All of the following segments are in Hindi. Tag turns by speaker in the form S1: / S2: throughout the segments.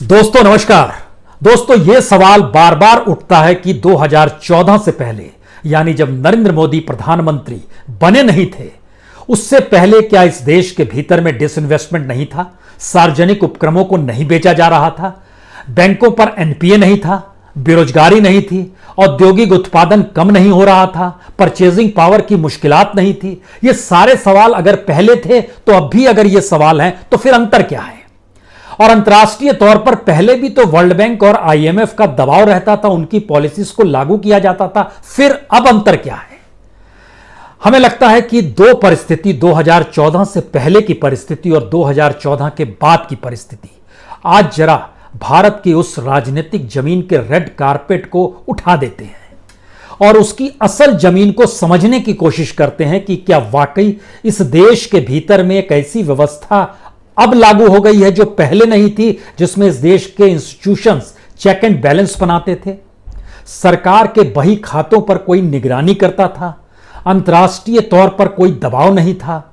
S1: दोस्तों नमस्कार। दोस्तों ये सवाल बार बार उठता है कि 2014 से पहले यानी जब नरेंद्र मोदी प्रधानमंत्री बने नहीं थे उससे पहले क्या इस देश के भीतर में डिसइन्वेस्टमेंट नहीं था, सार्वजनिक उपक्रमों को नहीं बेचा जा रहा था, बैंकों पर एनपीए नहीं था, बेरोजगारी नहीं थी, औद्योगिक उत्पादन कम नहीं हो रहा था, परचेजिंग पावर की मुश्किलात नहीं थी। ये सारे सवाल अगर पहले थे तो अब भी अगर ये सवाल हैं तो फिर अंतर क्या है? और अंतर्राष्ट्रीय तौर पर पहले भी तो वर्ल्ड बैंक और आईएमएफ का दबाव रहता था, उनकी पॉलिसीज को लागू किया जाता था, फिर अब अंतर क्या है? हमें लगता है कि दो परिस्थिति, 2014 से पहले की परिस्थिति और 2014 के बाद की परिस्थिति, आज जरा भारत की उस राजनीतिक जमीन के रेड कारपेट को उठा देते हैं और उसकी असल जमीन को समझने की कोशिश करते हैं कि क्या वाकई इस देश के भीतर में एक ऐसी व्यवस्था अब लागू हो गई है जो पहले नहीं थी, जिसमें इस देश के इंस्टीट्यूशंस चेक एंड बैलेंस बनाते थे, सरकार के बही खातों पर कोई निगरानी करता था, अंतर्राष्ट्रीय तौर पर कोई दबाव नहीं था,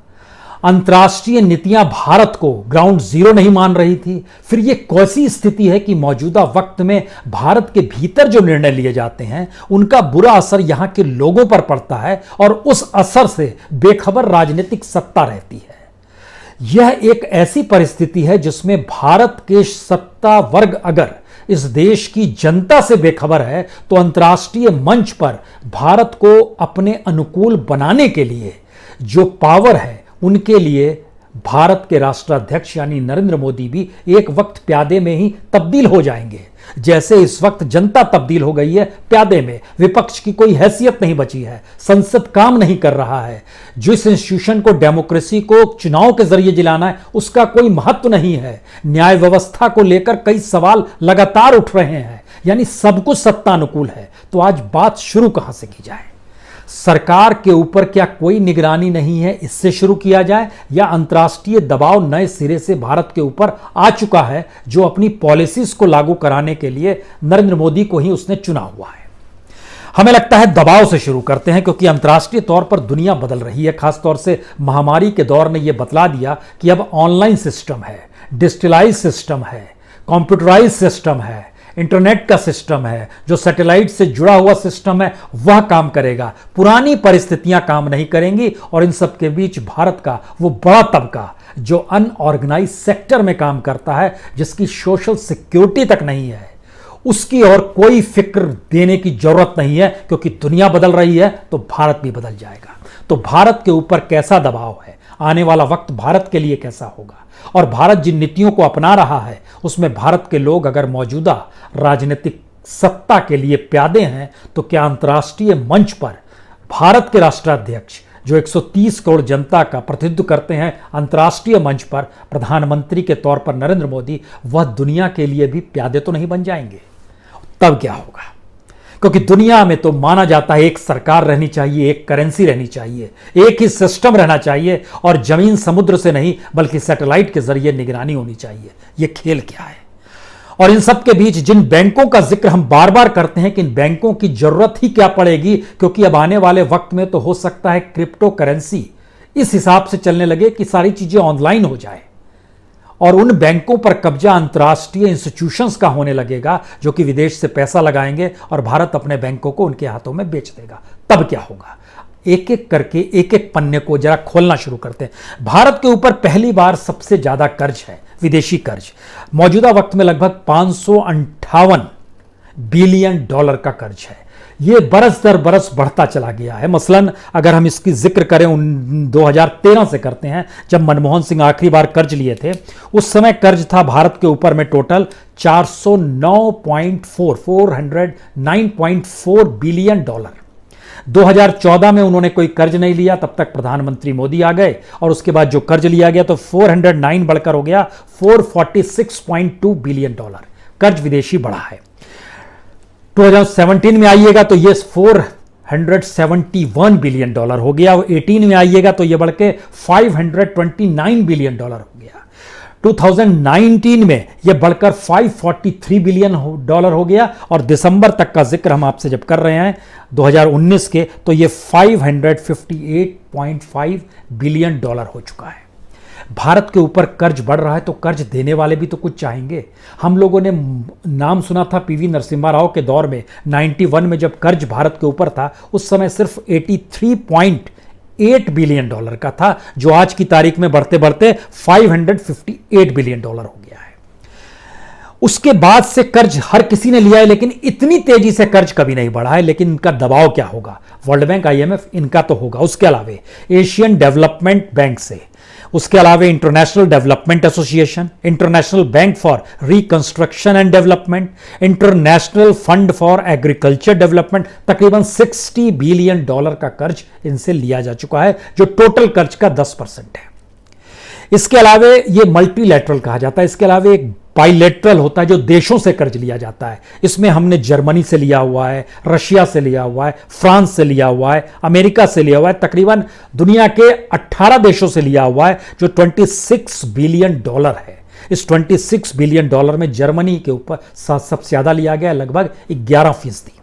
S1: अंतर्राष्ट्रीय नीतियां भारत को ग्राउंड जीरो नहीं मान रही थी। फिर यह कैसी स्थिति है कि मौजूदा वक्त में भारत के भीतर जो निर्णय लिए जाते हैं उनका बुरा असर यहां के लोगों पर पड़ता है और उस असर से बेखबर राजनीतिक सत्ता रहती है। यह एक ऐसी परिस्थिति है जिसमें भारत के सत्ता वर्ग अगर इस देश की जनता से बेखबर है तो अंतर्राष्ट्रीय मंच पर भारत को अपने अनुकूल बनाने के लिए जो पावर है उनके लिए भारत के राष्ट्राध्यक्ष यानी नरेंद्र मोदी भी एक वक्त प्यादे में ही तब्दील हो जाएंगे, जैसे इस वक्त जनता तब्दील हो गई है प्यादे में। विपक्ष की कोई हैसियत नहीं बची है, संसद काम नहीं कर रहा है, जिस इंस्टीट्यूशन को डेमोक्रेसी को चुनाव के जरिए जिलाना है उसका कोई महत्व नहीं है, न्याय व्यवस्था को लेकर कई सवाल लगातार उठ रहे हैं, यानी सब कुछ सत्ता अनुकूल है। तो आज बात शुरू कहां से की जाए? सरकार के ऊपर क्या कोई निगरानी नहीं है, इससे शुरू किया जाए, या अंतर्राष्ट्रीय दबाव नए सिरे से भारत के ऊपर आ चुका है जो अपनी पॉलिसीज को लागू कराने के लिए नरेंद्र मोदी को ही उसने चुना हुआ है? हमें लगता है दबाव से शुरू करते हैं, क्योंकि अंतर्राष्ट्रीय तौर पर दुनिया बदल रही है। खासतौर से महामारी के दौर ने यह बतला दिया कि अब ऑनलाइन सिस्टम है, डिजिटलाइज सिस्टम है, कंप्यूटराइज सिस्टम है, इंटरनेट का सिस्टम है, जो सैटेलाइट से जुड़ा हुआ सिस्टम है वह काम करेगा, पुरानी परिस्थितियां काम नहीं करेंगी। और इन सब के बीच भारत का वो बड़ा तबका जो अनऑर्गेनाइज सेक्टर में काम करता है, जिसकी सोशल सिक्योरिटी तक नहीं है, उसकी और कोई फिक्र देने की जरूरत नहीं है, क्योंकि दुनिया बदल रही है तो भारत भी बदल जाएगा। तो भारत के ऊपर कैसा दबाव है, आने वाला वक्त भारत के लिए कैसा होगा, और भारत जिन नीतियों को अपना रहा है उसमें भारत के लोग अगर मौजूदा राजनीतिक सत्ता के लिए प्यादे हैं तो क्या अंतर्राष्ट्रीय मंच पर भारत के राष्ट्राध्यक्ष जो 130 करोड़ जनता का प्रतिनिधित्व करते हैं, अंतर्राष्ट्रीय मंच पर प्रधानमंत्री के तौर पर नरेंद्र मोदी, वह दुनिया के लिए भी प्यादे तो नहीं बन जाएंगे? तब क्या होगा? क्योंकि दुनिया में तो माना जाता है एक सरकार रहनी चाहिए, एक करेंसी रहनी चाहिए, एक ही सिस्टम रहना चाहिए, और जमीन समुद्र से नहीं बल्कि सैटेलाइट के जरिए निगरानी होनी चाहिए। यह खेल क्या है? और इन सब के बीच जिन बैंकों का जिक्र हम बार बार करते हैं कि इन बैंकों की जरूरत ही क्या पड़ेगी, क्योंकि अब आने वाले वक्त में तो हो सकता है क्रिप्टो करेंसी इस हिसाब से चलने लगे कि सारी चीजें ऑनलाइन हो जाए, और उन बैंकों पर कब्जा अंतर्राष्ट्रीय इंस्टीट्यूशंस का होने लगेगा जो कि विदेश से पैसा लगाएंगे और भारत अपने बैंकों को उनके हाथों में बेच देगा। तब क्या होगा? एक एक करके एक एक पन्ने को जरा खोलना शुरू करते हैं। भारत के ऊपर पहली बार सबसे ज्यादा कर्ज है, विदेशी कर्ज। मौजूदा वक्त में लगभग 558 बिलियन डॉलर का कर्ज है। यह बरस दर बरस बढ़ता चला गया है। मसलन अगर हम इसकी जिक्र करें 2013 से करते हैं, जब मनमोहन सिंह आखिरी बार कर्ज लिए थे, उस समय कर्ज था भारत के ऊपर में टोटल 409.4 बिलियन डॉलर। 2014 में उन्होंने कोई कर्ज नहीं लिया, तब तक प्रधानमंत्री मोदी आ गए, और उसके बाद जो कर्ज लिया गया तो 409 बढ़कर हो गया 446.2 बिलियन डॉलर। कर्ज विदेशी बढ़ा है। 2017 में आइएगा तो ये 471 बिलियन डॉलर हो गया। 18 में आइएगा तो ये बढ़ के 529 बिलियन डॉलर हो गया। 2019 में यह बढ़कर 543 बिलियन डॉलर हो गया, और दिसंबर तक का जिक्र हम आपसे जब कर रहे हैं 2019 के, तो यह 558.5 बिलियन डॉलर हो चुका है। भारत के ऊपर कर्ज बढ़ रहा है तो कर्ज देने वाले भी तो कुछ चाहेंगे। हम लोगों ने नाम सुना था पीवी नरसिम्हा राव के दौर में 91 में जब कर्ज भारत के ऊपर था, उस समय सिर्फ 83.8 बिलियन डॉलर का था, जो आज की तारीख में बढ़ते बढ़ते 558 बिलियन डॉलर हो गया है। उसके बाद से कर्ज हर किसी ने लिया है, लेकिन इतनी तेजी से कर्ज कभी नहीं बढ़ा है। लेकिन इनका दबाव क्या होगा? वर्ल्ड बैंक, आईएमएफ, इनका तो होगा। उसके अलावा एशियन डेवलपमेंट बैंक से, उसके अलावा international development association, international bank for reconstruction and development, international fund for agriculture development, तकरीबन 60 बिलियन डॉलर का कर्ज इनसे लिया जा चुका है, जो टोटल कर्ज का 10% है। इसके अलावा ये मल्टीलैटरल कहा जाता है। इसके अलावा एक बाइलेटरल होता है, जो देशों से कर्ज लिया जाता है। इसमें हमने जर्मनी से लिया हुआ है, रशिया से लिया हुआ है, फ्रांस से लिया हुआ है, अमेरिका से लिया हुआ है, तकरीबन दुनिया के 18 देशों से लिया हुआ है, जो 26 बिलियन डॉलर है। इस 26 बिलियन डॉलर में जर्मनी के ऊपर सबसे ज्यादा लिया गया, लगभग 11%।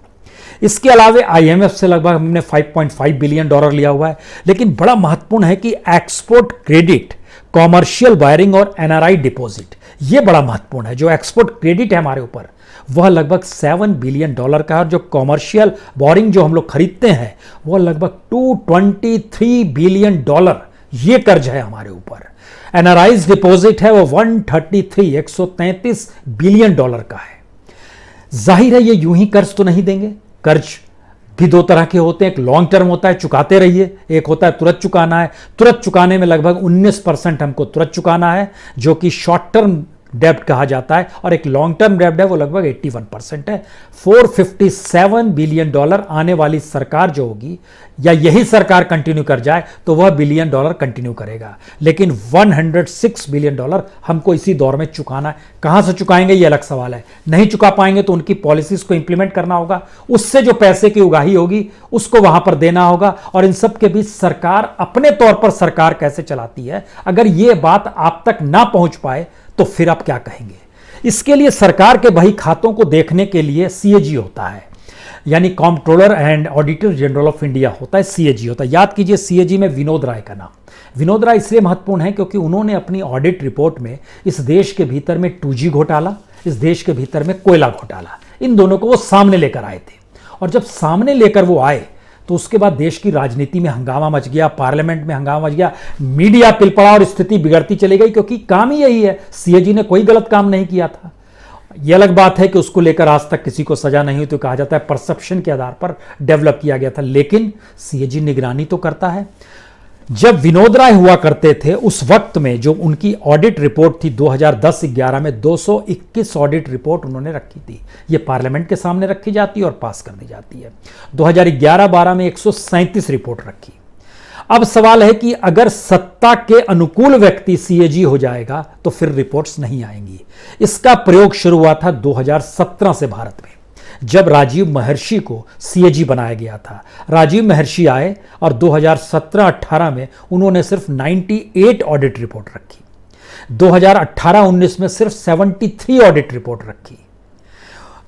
S1: इसके अलावा आईएमएफ से लगभग हमने 5.5 बिलियन डॉलर लिया हुआ है। लेकिन बड़ा महत्वपूर्ण है कि एक्सपोर्ट क्रेडिट, कॉमर्शियल वायरिंग और एनआरआई डिपॉजिट, यह बड़ा महत्वपूर्ण है। जो एक्सपोर्ट क्रेडिट है हमारे ऊपर, वह लगभग 7 बिलियन डॉलर का है, और जो कॉमर्शियल बोरिंग जो हम लोग खरीदते हैं, वह लगभग 223 बिलियन डॉलर ये कर्ज है हमारे ऊपर। एनआरआई डिपॉजिट है वो 133 बिलियन डॉलर का है। जाहिर है ये यूं ही कर्ज तो नहीं देंगे। कर्ज भी दो तरह के होते हैं, एक लॉन्ग टर्म होता है, चुकाते रहिए, एक होता है तुरंत चुकाना है। तुरंत चुकाने में लगभग 19% हमको तुरंत चुकाना है, जो कि शॉर्ट टर्म डेब्ट कहा जाता है, और एक लॉन्ग टर्म डेब्ट है वो लगभग 81% है। 457 बिलियन डॉलर आने वाली सरकार जो होगी, या यही सरकार कंटिन्यू कर जाए तो वह बिलियन डॉलर कंटिन्यू करेगा। लेकिन 106 बिलियन डॉलर हमको इसी दौर में चुकाना है। कहां से चुकाएंगे ये अलग सवाल है। नहीं चुका पाएंगे तो उनकी पॉलिसीज को इंप्लीमेंट करना होगा, उससे जो पैसे की उगाही होगी उसको वहां पर देना होगा। और इन सब के बीच सरकार अपने तौर पर सरकार कैसे चलाती है, अगर ये बात आप तक ना पहुंच पाए तो फिर आप क्या कहेंगे? इसके लिए सरकार के बही खातों को देखने के लिए सीएजी होता है, यानी controller and auditor general of India होता है, सीएजी होता है। याद कीजिए सीएजी में विनोद राय का नाम। विनोद राय इसलिए महत्वपूर्ण है क्योंकि उन्होंने अपनी ऑडिट रिपोर्ट में इस देश के भीतर में 2G घोटाला, इस देश के भीतर में कोयला घोटाला, इन दोनों को वो सामने लेकर आए थे। और जब सामने लेकर वो आए तो उसके बाद देश की राजनीति में हंगामा मच गया, पार्लियामेंट में हंगामा मच गया, मीडिया पिल पड़ा और स्थिति बिगड़ती चली गई, क्योंकि काम ही यही है। सीएजी ने कोई गलत काम नहीं किया था। यह अलग बात है कि उसको लेकर आज तक किसी को सजा नहीं हुई, तो कहा जाता है परसेप्शन के आधार पर डेवलप किया गया था। लेकिन सीएजी निगरानी तो करता है। जब विनोद राय हुआ करते थे उस वक्त में जो उनकी ऑडिट रिपोर्ट थी 2010-11 में 221 ऑडिट रिपोर्ट उन्होंने रखी थी। ये पार्लियामेंट के सामने रखी जाती है और पास कर दी जाती है। 2011-12 में 137 रिपोर्ट रखी। अब सवाल है कि अगर सत्ता के अनुकूल व्यक्ति सीएजी हो जाएगा तो फिर रिपोर्ट्स नहीं आएंगी। इसका प्रयोग शुरू हुआ था 2017 से भारत में, जब राजीव महर्षि को सीएजी बनाया गया था। राजीव महर्षि आए और 2017-18 में उन्होंने सिर्फ 98 ऑडिट रिपोर्ट रखी। 2018-19 में सिर्फ 73 ऑडिट रिपोर्ट रखी।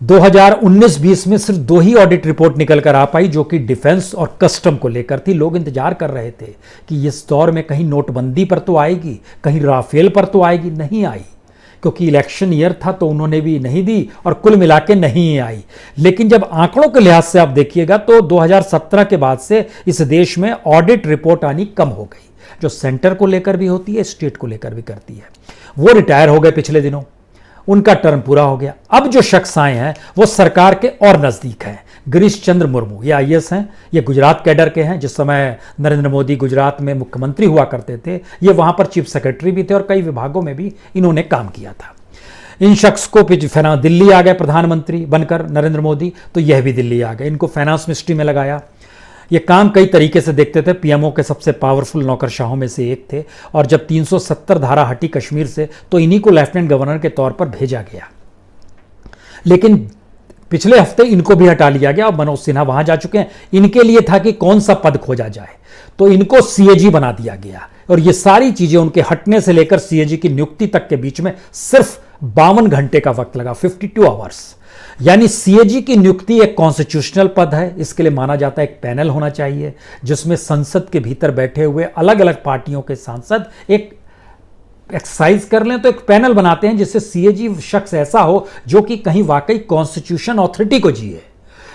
S1: 2019-20 में सिर्फ 2 ही ऑडिट रिपोर्ट निकल कर आ पाई, जो कि डिफेंस और कस्टम को लेकर थी। लोग इंतजार कर रहे थे कि इस दौर में कहीं नोटबंदी पर तो आएगी, कहीं राफेल पर तो आएगी। नहीं आई, क्योंकि इलेक्शन ईयर था तो उन्होंने भी नहीं दी और कुल मिला के नहीं आई। लेकिन जब आंकड़ों के लिहाज से आप देखिएगा तो 2017 के बाद से इस देश में ऑडिट रिपोर्ट आनी कम हो गई, जो सेंटर को लेकर भी होती है, स्टेट को लेकर भी करती है। वो रिटायर हो गए पिछले दिनों, उनका टर्म पूरा हो गया। अब जो शख्स आए हैं वो सरकार के और नजदीक हैं। गिरीश चंद्र मुर्मू, ये आईएएस हैं, ये गुजरात कैडर के हैं। जिस समय नरेंद्र मोदी गुजरात में मुख्यमंत्री हुआ करते थे, ये वहां पर चीफ सेक्रेटरी भी थे और कई विभागों में भी इन्होंने काम किया था। इन शख्स को दिल्ली आ गए प्रधानमंत्री बनकर नरेंद्र मोदी, तो यह भी दिल्ली आ गए। इनको फाइनेंस मिनिस्ट्री में लगाया। ये काम कई तरीके से देखते थे। पीएमओ के सबसे पावरफुल नौकरशाहों में से एक थे। और जब 370 धारा हटी कश्मीर से, तो इन्हीं को लेफ्टिनेंट गवर्नर के तौर पर भेजा गया। लेकिन पिछले हफ्ते इनको भी हटा लिया गया और मनोज सिन्हा वहां जा चुके हैं। इनके लिए था कि कौन सा पद खोजा जाए, तो इनको सीएजी बना दिया गया। और ये सारी चीजें उनके हटने से लेकर सीएजी की नियुक्ति तक के बीच में सिर्फ 52 घंटे का वक्त लगा, 52 आवर्स। यानी सीएजी की नियुक्ति एक कॉन्स्टिट्यूशनल पद है। इसके लिए माना जाता है एक पैनल होना चाहिए, जिसमें संसद के भीतर बैठे हुए अलग अलग पार्टियों के सांसद एक एक्सरसाइज कर लें तो एक पैनल बनाते हैं जिससे सीएजी शख्स ऐसा हो जो कि कहीं वाकई कॉन्स्टिट्यूशन ऑथोरिटी को जिए।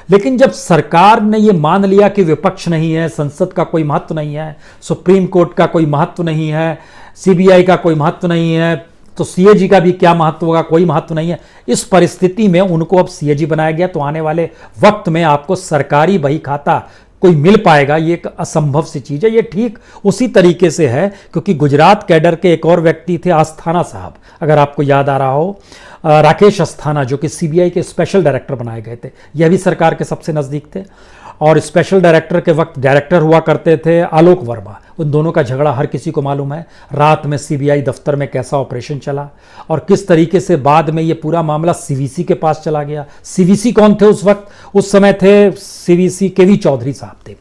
S1: लेकिन जब सरकार ने यह मान लिया कि विपक्ष नहीं है, संसद का कोई महत्व नहीं है, सुप्रीम कोर्ट का कोई महत्व नहीं है, सीबीआई का कोई महत्व नहीं है, तो सीएजी का भी क्या महत्व होगा, कोई महत्व नहीं है। इस परिस्थिति में उनको अब सीएजी बनाया गया, तो आने वाले वक्त में आपको सरकारी बही खाता कोई मिल पाएगा, ये एक असंभव सी चीज है। ये ठीक उसी तरीके से है क्योंकि गुजरात कैडर के एक और व्यक्ति थे अस्थाना साहब, अगर आपको याद आ रहा हो, राकेश अस्थाना, जो कि सीबीआई के स्पेशल डायरेक्टर बनाए गए थे। यह भी सरकार के सबसे नजदीक थे और स्पेशल डायरेक्टर के वक्त डायरेक्टर हुआ करते थे आलोक वर्मा। उन दोनों का झगड़ा हर किसी को मालूम है, रात में सीबीआई दफ्तर में कैसा ऑपरेशन चला और किस तरीके से बाद में ये पूरा मामला सीवीसी के पास चला गया। सीवीसी कौन थे उस वक्त? उस समय थे सीवीसी केवी चौधरी साहब थे।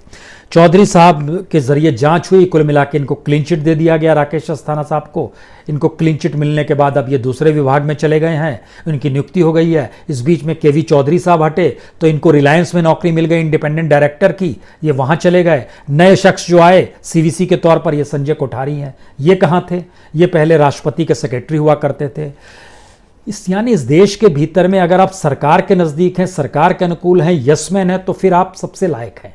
S1: चौधरी साहब के जरिए जांच हुई, कुल मिला के इनको क्लीन चिट दे दिया गया राकेश अस्थाना साहब को। इनको क्लीन चिट मिलने के बाद अब ये दूसरे विभाग में चले गए हैं, इनकी नियुक्ति हो गई है। इस बीच में केवी चौधरी साहब हटे तो इनको रिलायंस में नौकरी मिल गई इंडिपेंडेंट डायरेक्टर की, ये वहां चले गए। नए शख्स जो आए सीवीसी के तौर पर, ये संजय कोठारी हैं। ये कहाँ थे? ये पहले राष्ट्रपति के सेक्रेटरी हुआ करते थे। यानी इस देश के भीतर में अगर आप सरकार के नज़दीक हैं, सरकार के अनुकूल हैं, यसमैन हैं, तो फिर आप सबसे लायक हैं।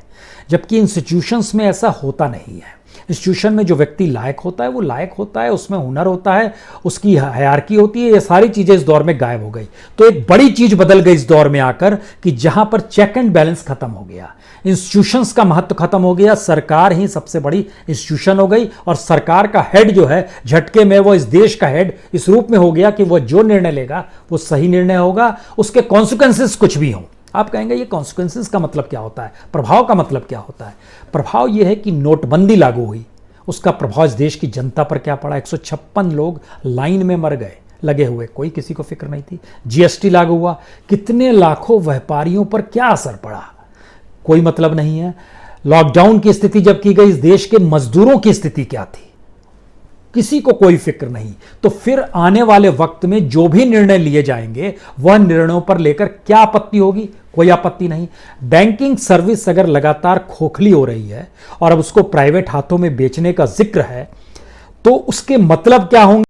S1: जबकि इंस्टीट्यूशंस में ऐसा होता नहीं है। इंस्टीट्यूशन में जो व्यक्ति लायक होता है वो लायक होता है, उसमें हुनर होता है, उसकी हायरार्की होती है। ये सारी चीज़ें इस दौर में गायब हो गई। तो एक बड़ी चीज़ बदल गई इस दौर में आकर कि जहां पर चेक एंड बैलेंस खत्म हो गया, इंस्टीट्यूशंस का महत्व खत्म हो गया, सरकार ही सबसे बड़ी इंस्टीट्यूशन हो गई और सरकार का हेड जो है झटके में वो इस देश का हेड इस रूप में हो गया कि वो जो निर्णय लेगा वो सही निर्णय होगा, उसके कॉन्सिक्वेंसेस कुछ भी हों। आप कहेंगे ये कॉन्सिक्वेंसेस का मतलब क्या होता है, प्रभाव का मतलब क्या होता है? प्रभाव ये है कि नोटबंदी लागू हुई, उसका प्रभाव इस देश की जनता पर क्या पड़ा। 156 लोग लाइन में मर गए लगे हुए, कोई किसी को फिक्र नहीं थी। जीएसटी लागू हुआ, कितने लाखों व्यापारियों पर क्या असर पड़ा, कोई मतलब नहीं है। लॉकडाउन की स्थिति जब की गई, इस देश के मजदूरों की स्थिति क्या थी, किसी को कोई फिक्र नहीं। तो फिर आने वाले वक्त में जो भी निर्णय लिए जाएंगे वह निर्णयों पर लेकर क्या आपत्ति होगी? कोई आपत्ति नहीं। बैंकिंग सर्विस अगर लगातार खोखली हो रही है और अब उसको प्राइवेट हाथों में बेचने का जिक्र है, तो उसके मतलब क्या होंगे?